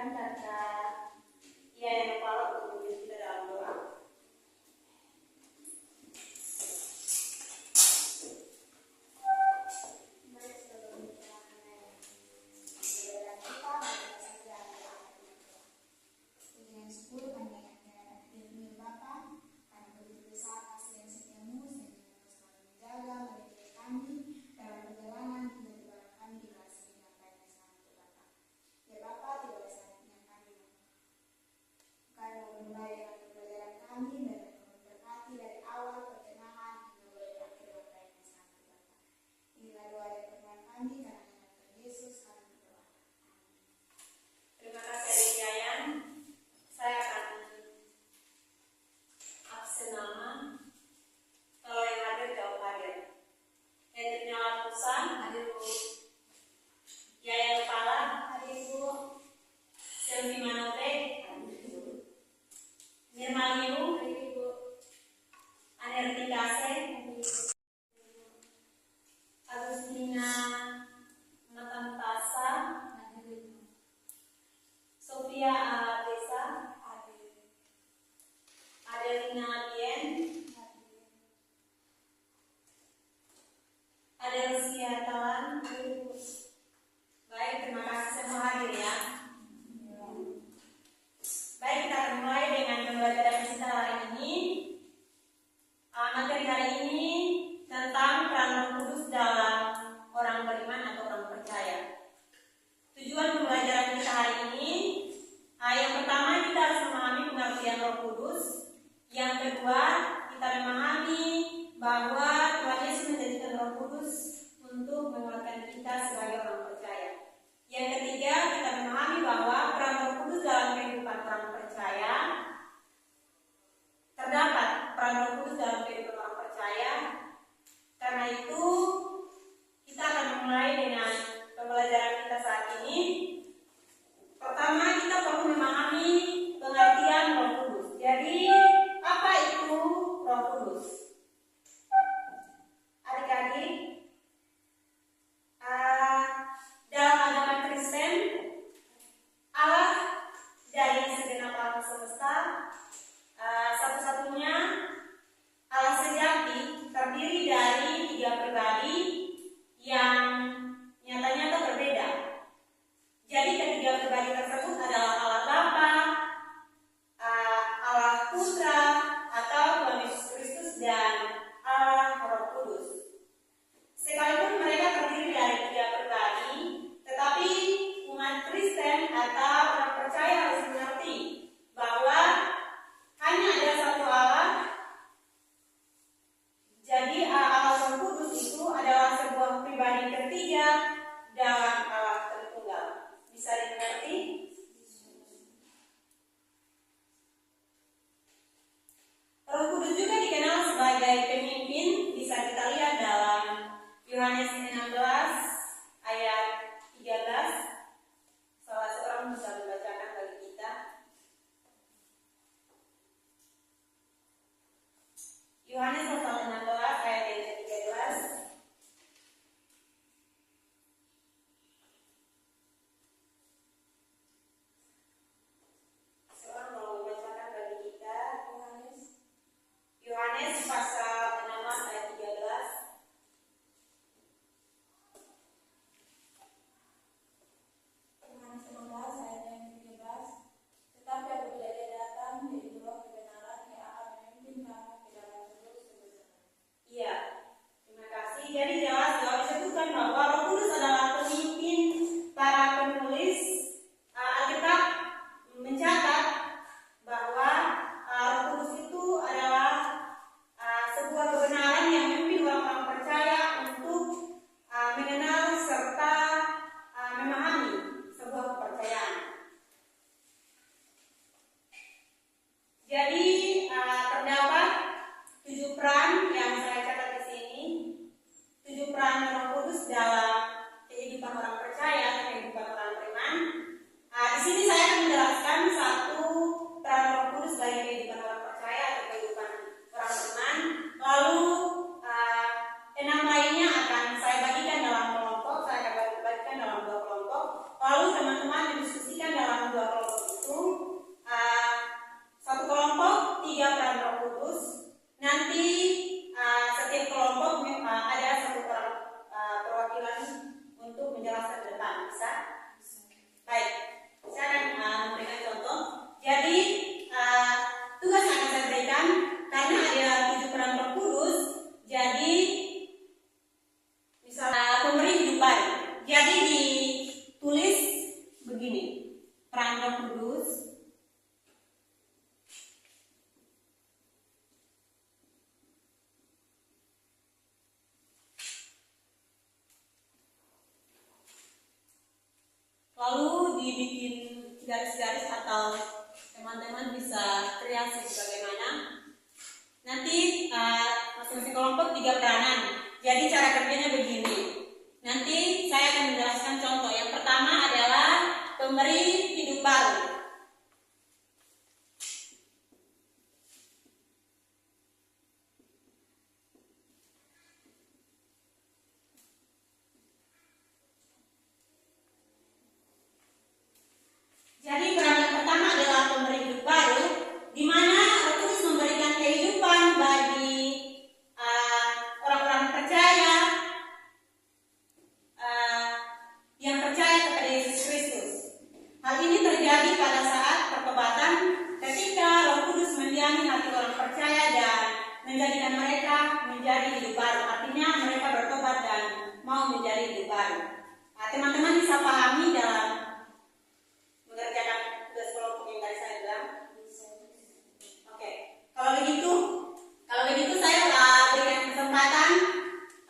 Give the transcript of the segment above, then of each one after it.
persilakan Kakak yang kepala untuk memimpin kita dalam doa. Lalu teman-teman mendiskusikan dalam dua kelompok dibikin garis-garis atau teman-teman bisa kreasi bagaimana. Nanti masing-masing kelompok 3 peranan. Jadi cara kerjanya begini. Nanti saya akan menjelaskan contoh. Yang pertama adalah pemberi hidup baru. Jadi peran yang pertama adalah pemberi hidup baru, di mana Roh Kudus memberikan kehidupan bagi orang-orang percaya yang percaya kepada Yesus Kristus. Hal ini terjadi pada saat pertobatan, ketika Roh Kudus mendiami hati orang percaya dan menjadikan mereka menjadi hidup baru. Artinya mereka bertobat dan mau menjadi hidup baru. Teman-teman bisa pahami dalam mengerjakan tugas kelompok yang tadi saya bilang? Oke. Kalau begitu saya berikan kesempatan.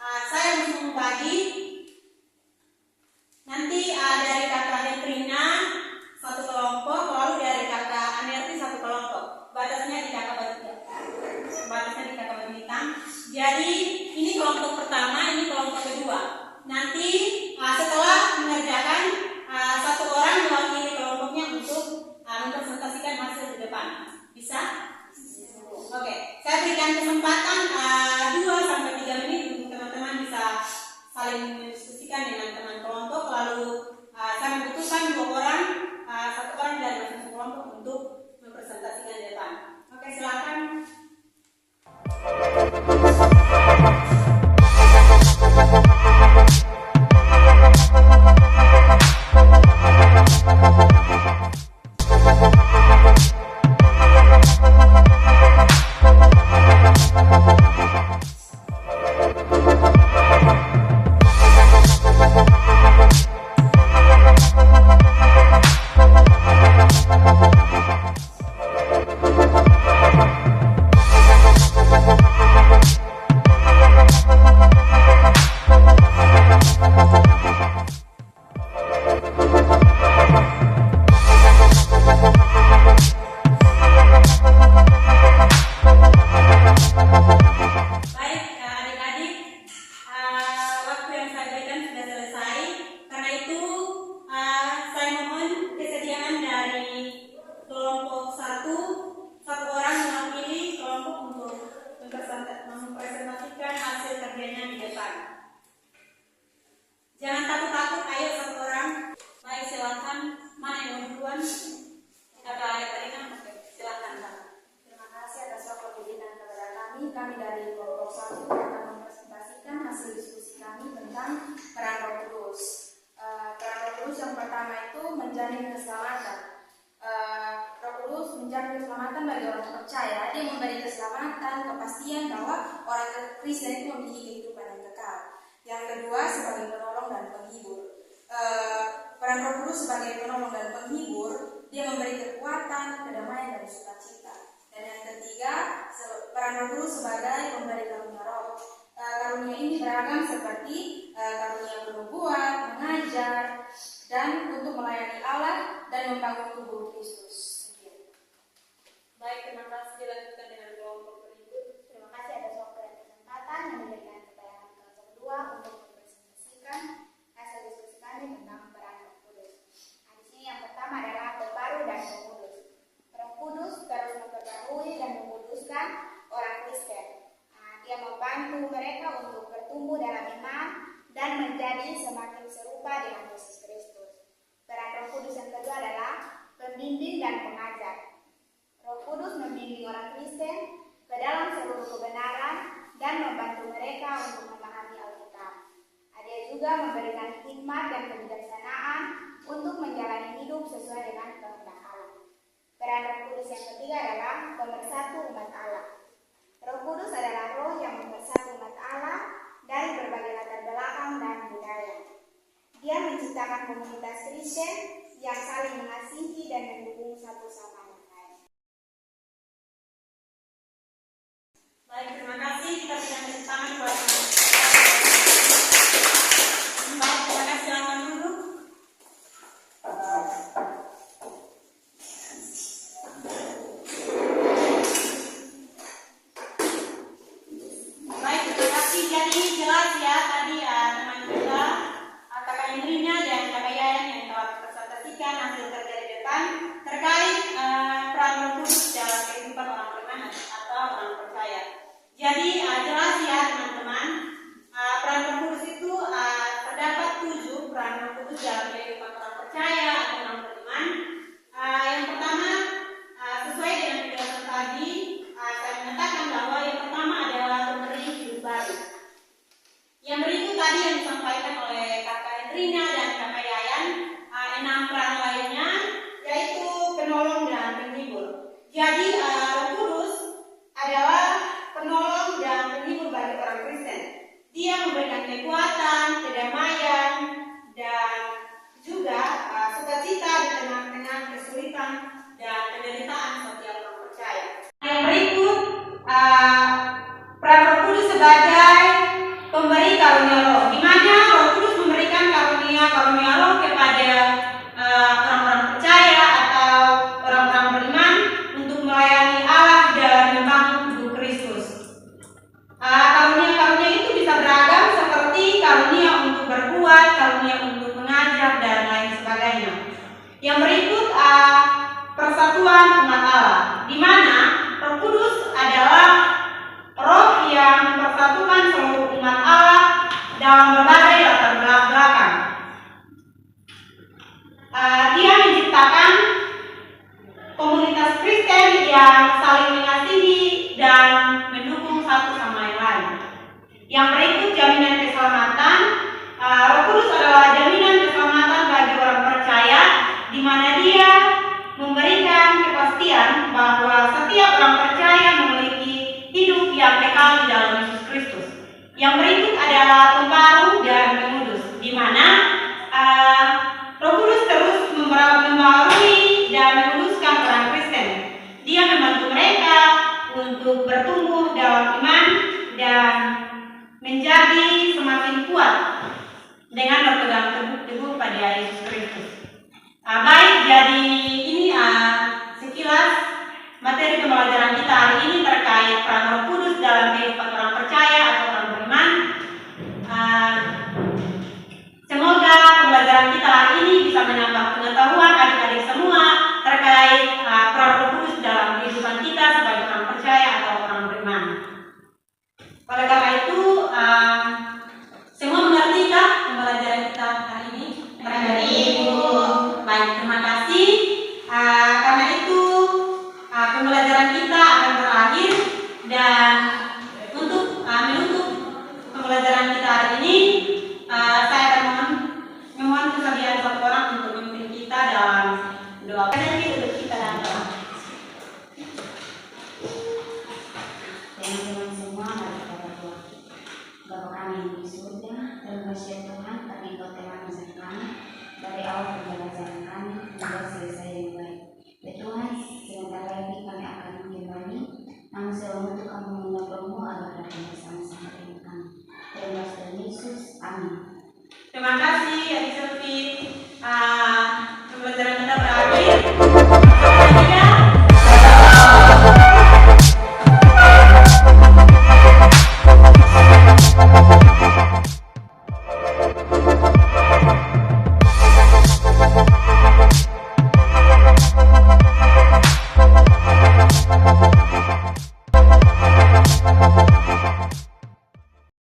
Saya mau membagi. Nanti dari kakak Hetrina 1 kelompok, lalu dari kakak Anerti 1 kelompok. Batasnya di kakak baju hitam. Jadi ini kelompok pertama, ini kelompok kedua. Nanti setelah mengerjakan 1 orang mewakili kelompoknya untuk mempresentasikan hasil di depan. Bisa? Oke. Saya berikan kesempatan 2-3 menit untuk teman-teman bisa saling mendiskusikan dengan teman kelompok. Lalu saya membutuhkan 2 orang, 1 orang dari masing-masing kelompok untuk mempresentasikan di depan. Oke, silakan. Mempresentasikan hasil kerjanya di depan. Jangan takut-takut, ayo 1 orang. Baik, silakan. Mana yang mau duluan? Kakak Katarina, silakan. Terima kasih atas waktu diberikan kepada kami. Kami dari kelompok 1 akan mempresentasikan hasil diskusi kami tentang peran Roh Kudus. Peran Roh Kudus yang pertama itu menjamin keselamatan. Roh Kudus menjamin keselamatan bagi orang percaya. Dia memberi keselamatan, kepastian bahwa orang Kristen itu memiliki kehidupan yang kekal. Yang kedua, sebagai penolong dan penghibur. Peran Roh Kudus sebagai penolong dan penghibur, dia memberi kekuatan, kedamaian dan sukacita. Dan yang ketiga, peran Roh Kudus sebagai pemberi karunia roh. Karunia ini beragam seperti karunia bernubuat, mengajar, dan untuk melayani Allah dan membangun tubuh Kristus. Baik, terima kasih. Dilanjutkan dengan kelompok berikut. Terima kasih atas waktu dan kesempatan yang diberikan kepada kelompok kedua untuk mempresentasikan hasil diskusi kami tentang peran Roh Kudus. Di sini yang pertama adalah terbaru dan pengudus. Roh Kudus terus memperbarui dan menguduskan orang Kristen. Dia membantu mereka untuk bertumbuh dalam iman dan menjadi semakin serupa dengan Yesus Kristus. Peran Roh Kudus yang kedua adalah pembimbing dan pengajar. Roh Kudus membimbing orang Kristen ke dalam seluruh kebenaran dan membantu mereka untuk memahami Alkitab. Dia juga memberikan hikmat dan kebijaksanaan untuk menjalani hidup sesuai dengan kehendak Allah. Peran Roh Kudus yang ketiga adalah pemersatu umat Allah. Roh Kudus adalah roh yang mempersatu umat Allah dari berbagai latar belakang dan budaya. Dia menciptakan komunitas Kristen yang saling mengasihi dan mendukung satu sama lain. Baik, terima kasih. Kita berikan tepuk tangan buat Mbak. Terima kasih. Silakan dulu. kesulitan dan penderitaan setiap orang percaya. Yang berikut peran Roh Kudus sebagai pemberi karunia roh, di mana Roh Kudus memberikan karunia roh kepada orang-orang percaya atau orang-orang beriman untuk melayani Allah dan membangun tubuh Kristus. Karunia-karunia itu bisa beragam seperti karunia untuk berbuat, karunia untuk mengajar dan lain sebagainya. Yang berikut persatuan umat Allah, di mana Roh Kudus adalah roh yang mempersatukan seluruh umat Allah dalam berbagai latar belakang. Dia menciptakan komunitas Kristen yang saling mengasihi dan mendukung satu sama yang lain. Yang berikut jaminan keselamatan. Roh Kudus adalah jaminan keselamatan bagi orang percaya, di mana dia memberikan kepastian bahwa setiap orang percaya memiliki hidup yang kekal di dalam Yesus Kristus. Yang berikut adalah pembaru dan pengudus, di mana Roh Kudus terus membarui dan menguduskan orang Kristen. Dia membantu mereka untuk bertumbuh dalam iman dan menjadi semakin kuat dengan berpegang teguh pada Yesus Kristus. Baik, jadi ini sekilas materi pembelajaran kita hari ini terkait peran Roh Kudus dalam kehidupan orang percaya atau orang beriman. Semoga pembelajaran kita hari ini bisa menambah pengetahuan adik-adik semua terkait peran Roh Kudus dalam kehidupan kita sebagai orang percaya atau orang beriman. Oleh karena itu, semua mengertikah pembelajaran kita hari ini? Mengerti, Ibu. Baik, terima kasih. Karena itu pembelajaran kita akan berakhir, dan untuk menutup pembelajaran kita hari ini, saya akan memohon kesediaan satu orang untuk memimpin kita dalam doa. Nanti untuk kita dalam doa. Teman-teman semua, mari kita berdoa. Bapa kami di surga, terima kasih Tuhan karena Engkau telah mengajar kami dari awal pembelajaran kami hingga selesai yang baik. Ya Tuhan, sebentar lagi kami akan kembali, namun sebelum itu kami mengundang Roh-Mu agar datang bersama-sama dengan kami. Terima kasih Yesus, amin. Terima kasih Adik Selvi.